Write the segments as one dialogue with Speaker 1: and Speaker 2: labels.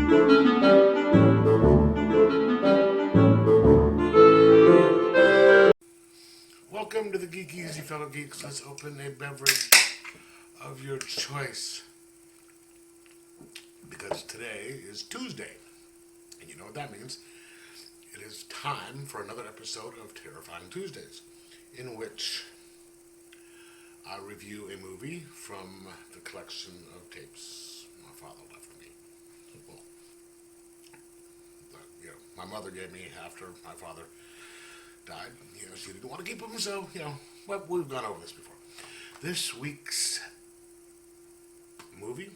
Speaker 1: Welcome to the Geek Easy, fellow geeks. Let's open a beverage of your choice. Because today is Tuesday. And you know what that means. It is time for another episode of Terrifying Tuesdays, in which I review a movie from the collection of tapes my father left for me. Well, my mother gave me after my father died. She didn't want to keep them, so, well, we've gone over this before. This week's movie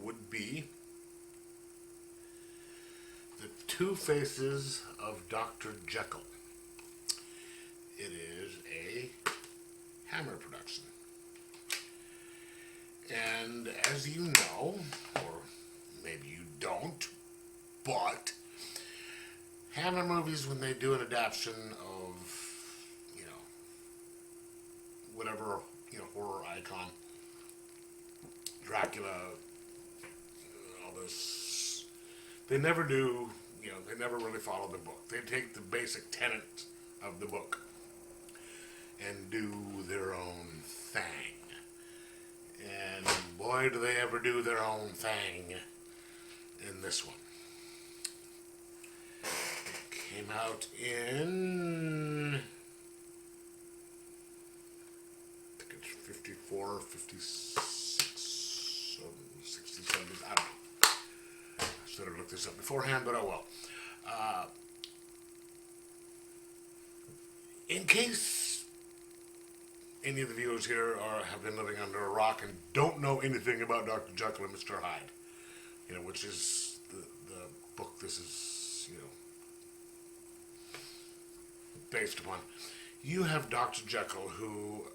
Speaker 1: would be The Two Faces of Dr. Jekyle. It is a Hammer production. And as you know, or maybe you don't, but Hammer movies, when they do an adaptation of, whatever, horror icon, Dracula, all this, they never do, they never really follow the book. They take the basic tenets of the book and do their own thing. And boy, do they ever do their own thing in this one. It came out in 54, 56, 67, I don't know. I should have looked this up beforehand, but oh well. In case any of the viewers here have been living under a rock and don't know anything about Dr. Jekyle and Mr. Hyde, which is the book this is, based upon, you have Dr. Jekyle, who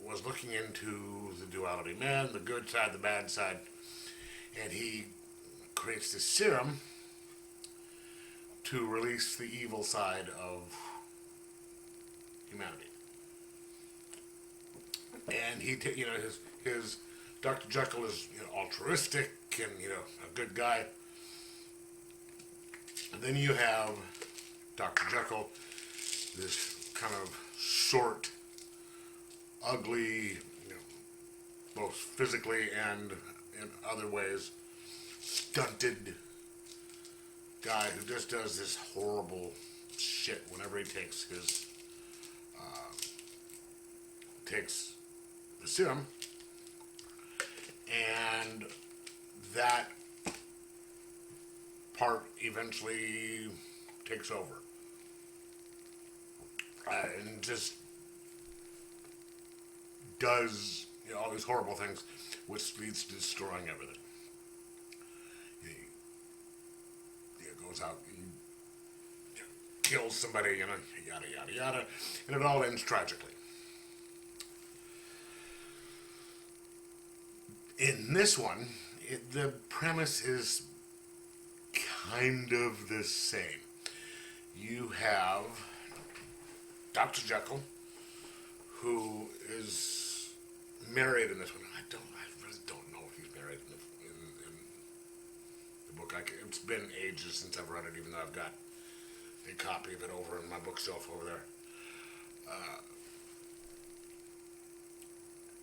Speaker 1: was looking into the duality man, the good side, the bad side, and he creates this serum to release the evil side of humanity. And he, his Dr. Jekyle is altruistic and a good guy. And then you have Dr. Jekyle, this kind of short, ugly, both physically and in other ways, stunted guy who just does this horrible shit whenever he takes his the serum, and that part eventually takes over, and just does all these horrible things, which leads to destroying everything. He goes out and kills somebody, yada yada yada, and it all ends tragically. In this one, the premise is kind of the same. You have Dr. Jekyle, who is married in this one. I really don't know if he's married in the book. It's been ages since I've read it, even though I've got a copy of it over in my bookshelf over there.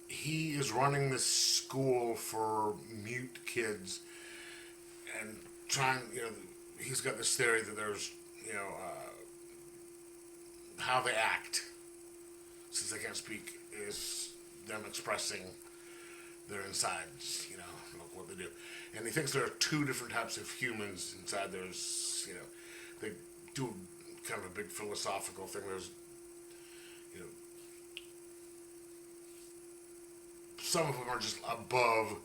Speaker 1: He is running this school for mute kids and trying, he's got this theory that there's, how they act, since they can't speak, is them expressing their insides, look what they do. And he thinks there are two different types of humans inside. There's, they do kind of a big philosophical thing. There's, some of them are just above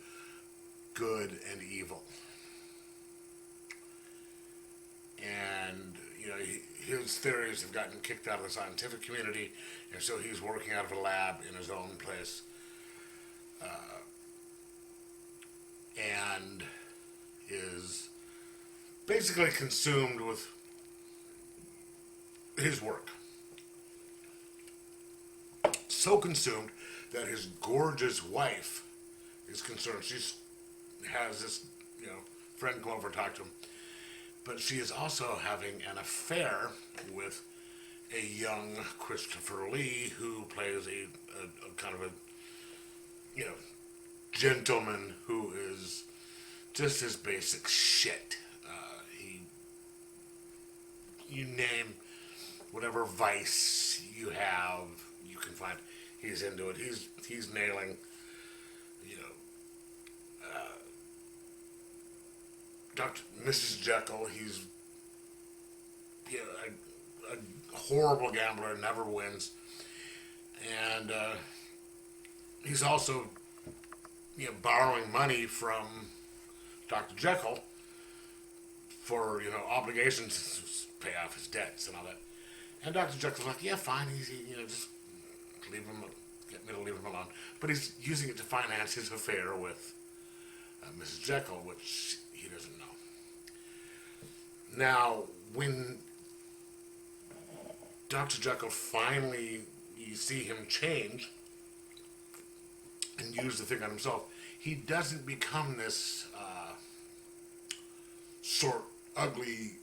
Speaker 1: good and evil. And, his theories have gotten kicked out of the scientific community, and so he's working out of a lab in his own place. And is basically consumed with his work. So consumed that his gorgeous wife is concerned. She has this, friend come over and talk to him, but she is also having an affair with a young Christopher Lee who plays a kind of a, you know, gentleman who is just his basic shit. You name whatever vice you have, you can find he's into it. He's nailing, you know, Mrs. Jekyll. He's a horrible gambler, never wins, and he's also borrowing money from Dr. Jekyll for obligations to pay off his debts and all that. And Dr. Jekyll's like, yeah, fine, just leave him, get me to leave him alone. But he's using it to finance his affair with Mrs. Jekyll, which he doesn't know. Now, when Dr. Jekyll finally, you see him change and use the thing on himself, he doesn't become this short, ugly,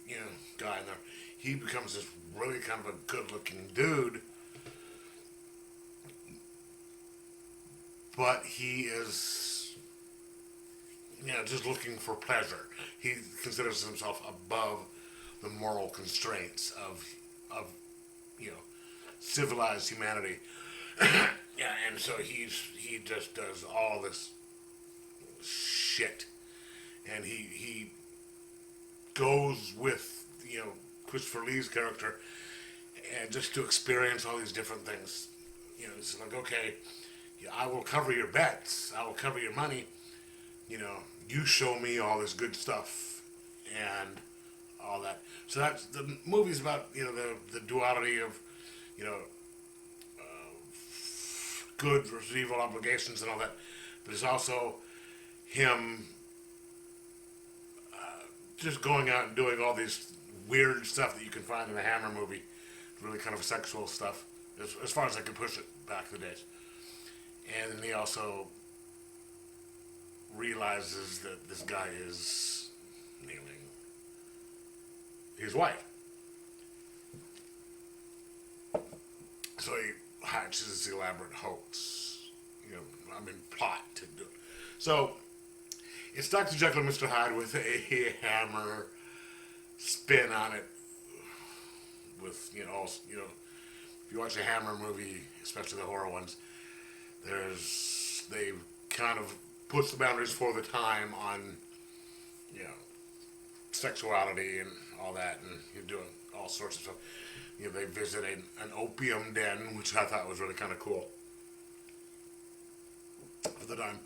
Speaker 1: guy in there. He becomes this really kind of a good-looking dude, but he is, just looking for pleasure. He considers himself above the moral constraints of civilized humanity. Yeah, and so he just does all this shit, and he goes with Christopher Lee's character, and just to experience all these different things. It's like, okay, I will cover your bets, I will cover your money. You show me all this good stuff and all that. So that's the movie's about the duality of good versus evil obligations and all that, but it's also him just going out and doing all these weird stuff that you can find in a Hammer movie, really kind of sexual stuff, as far as I could push it back in the days. And then he also realizes that this guy is nailing his wife. So he hatches this elaborate hoax, plot to do it. So it's Dr. Jekyll and Mr. Hyde with a Hammer spin on it. With if you watch a Hammer movie, especially the horror ones, they kind of push the boundaries for the time on sexuality and all that, and you're doing all sorts of stuff. They visit an opium den, which I thought was really kind of cool at the time.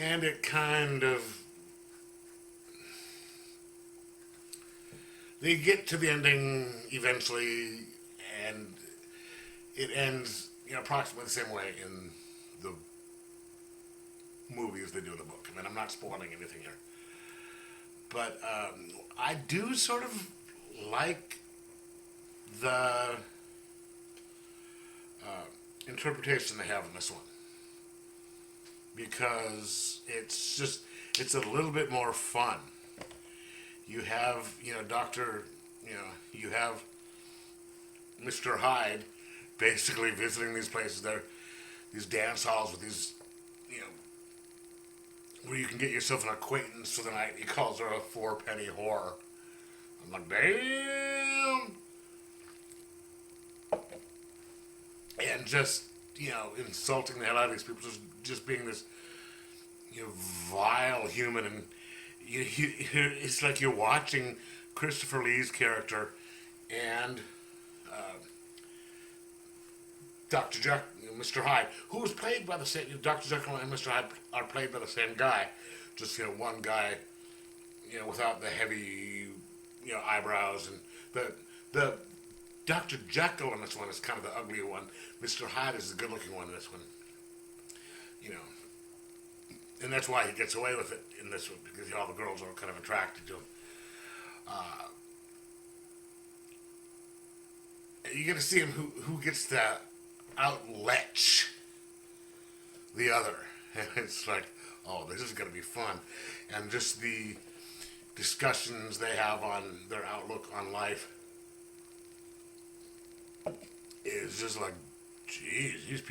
Speaker 1: And it kind of... They get to the ending eventually, and it ends approximately the same way in the movie as they do in the book. I mean, I'm not spoiling anything here. But I do sort of like the interpretation they have in this one, because it's a little bit more fun. You have you have Mr. Hyde basically visiting these places, these dance halls with these where you can get yourself an acquaintance for the night. He calls her a 4-penny whore. I'm like, damn. And just, insulting the hell out of these people, just being this, vile human. And it's like you're watching Christopher Lee's character and Dr. Jekyll, Mr. Hyde, who was played by the same, Dr. Jekyll and Mr. Hyde are played by the same guy. Just, one guy, without the heavy, eyebrows. And the Dr. Jekyll in this one is kind of the ugly one. Mr. Hyde is the good-looking one in this one. And that's why he gets away with it in this one, because all the girls are kind of attracted to him. You get to see him who gets to out-lech the other. And it's like, oh, this is going to be fun. And just the discussions they have on their outlook on life is just like, geez,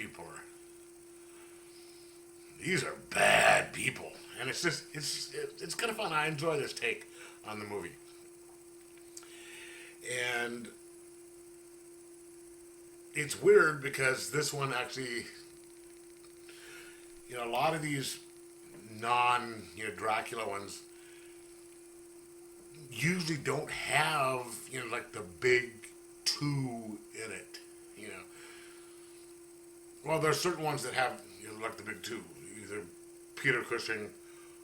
Speaker 1: these are bad people. And it's kind of fun. I enjoy this take on the movie. And it's weird because this one actually, a lot of these Dracula ones usually don't have, like the big two in it, Well, there's certain ones that have, like the big two, either Peter Cushing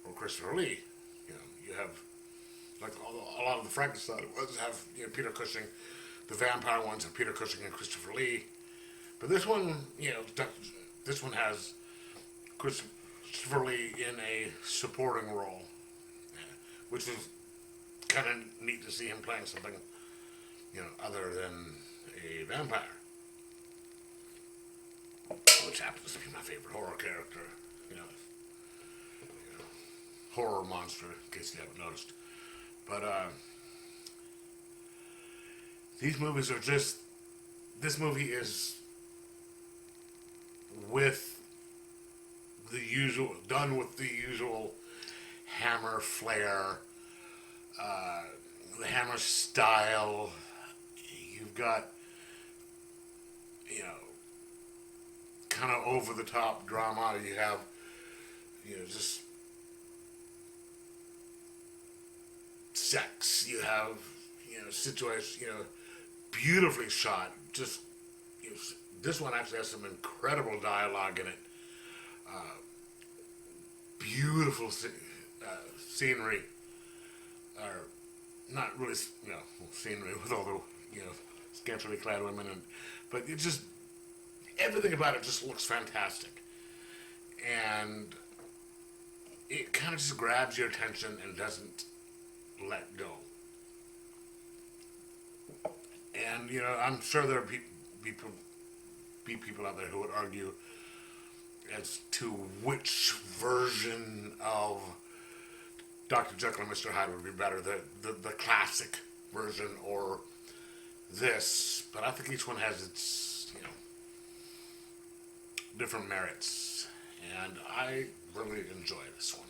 Speaker 1: or Christopher Lee. You have, like a lot of the Frankenstein ones have, Peter Cushing. The vampire ones have Peter Cushing and Christopher Lee. But this one, this one has Christopher Lee in a supporting role, which is kind of neat to see him playing something, other than a vampire, which happens to be my favorite horror character, horror monster, in case you haven't noticed. But these movies are just, this movie is done with the usual Hammer flair, the Hammer style. You've got, kind of over the top drama. You have, just sex. You have, situations, beautifully shot. Just, this one actually has some incredible dialogue in it. Beautiful scenery, or not really, scenery with all the, scantily clad women, but it just, everything about it just looks fantastic, and it kind of just grabs your attention and doesn't let go. And I'm sure there are people out there who would argue as to which version of Dr. Jekyll and Mr. Hyde would be better, the classic version or this. But I think each one has its, different merits. And I really enjoy this one.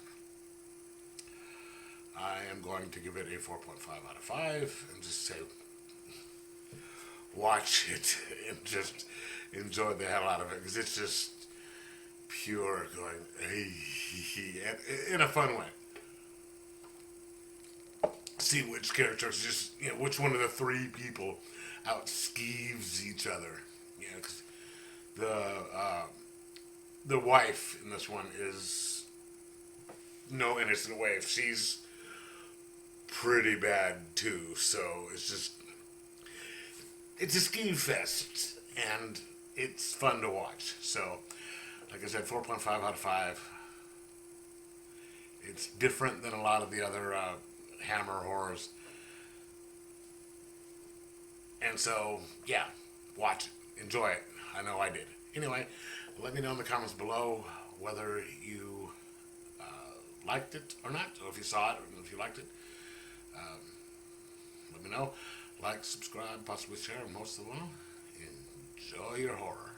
Speaker 1: I am going to give it a 4.5 out of 5 and just say, watch it and just enjoy the hell out of it, because it's just pure going, in a fun way. See which characters just, which one of the three people out-skeeves each other. Because the wife in this one is no innocent waif. She's pretty bad too, so it's a skeeve fest, and it's fun to watch. So, like I said, 4.5 out of 5. It's different than a lot of the other Hammer horrors. And so, yeah, watch it. Enjoy it. I know I did. Anyway, let me know in the comments below whether you liked it or not, or if you saw it, or if you liked it. Let me know. Like, subscribe, possibly share, and most of all, enjoy your horror.